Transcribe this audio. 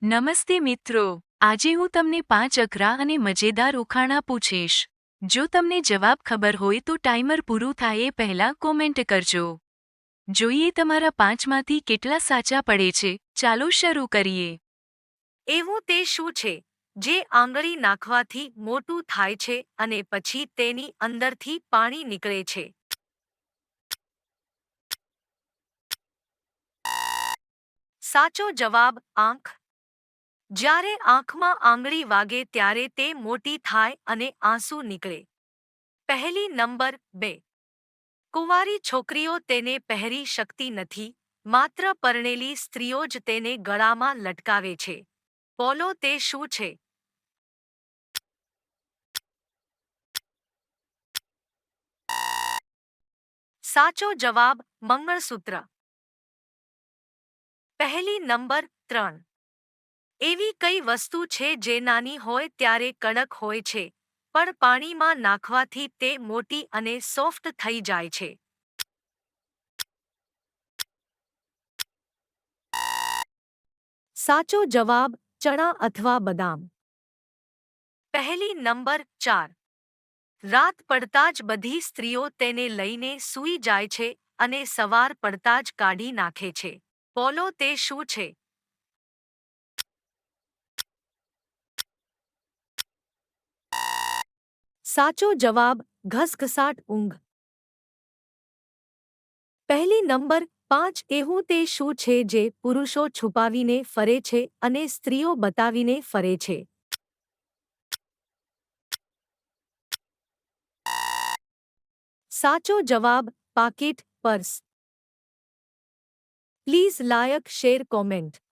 નમસ્તે મિત્રો, આજે હું તમને 5 અઘરા અને મજેદાર ઉખાણા પૂછીશ. જો તમને જવાબ ખબર હોય તો ટાઈમર પૂરું થાય એ પહેલા કોમેન્ટ કરજો. જોઈએ તમારા 5માંથી કેટલા સાચા પડે છે. ચાલો શરૂ કરીએ. એવું તે શું છે જે આંગળી નાખવાથી મોટું થાય છે અને પછી તેની અંદરથી પાણી નીકળે છે? સાચો જવાબ આંખ. જ્યારે આંખમાં આંગળી વાગે ત્યારે તે મોટી થાય અને આંસુ નીકળે. પહેલી નંબર 2. કુંવારી છોકરીઓ તેને પહેરી શકતી નથી, માત્ર પરણેલી સ્ત્રીઓ જ તેને ગળામાં લટકાવે છે. બોલો તે શું છે? સાચો જવાબ મંગળસૂત્ર. પહેલી નંબર 3. એવી કઈ વસ્તુ છે જે નાની હોય ત્યારે કડક હોય છે, પણ પાણીમાં નાખવાથી તે મોટી અને સોફ્ટ થઈ જાય છે? સાચો જવાબ ચણા અથવા બદામ. પહેલી નંબર 4. રાત પડતા જ બધી સ્ત્રીઓ તેને લઈને સૂઈ જાય છે અને સવાર પડતા જ કાઢી નાખે છે. બોલો તે શું છે? સાચો જવાબ ઘસઘસાટ ઊંઘ. પહેલી નંબર 5. એવું તે શું છે જે પુરુષો છુપાવીને ફરે છે અને સ્ત્રીઓ બતાવીને ફરે છે? સાચો જવાબ પાકીટ, પર્સ. પ્લીઝ લાયક, શેર, કોમેન્ટ.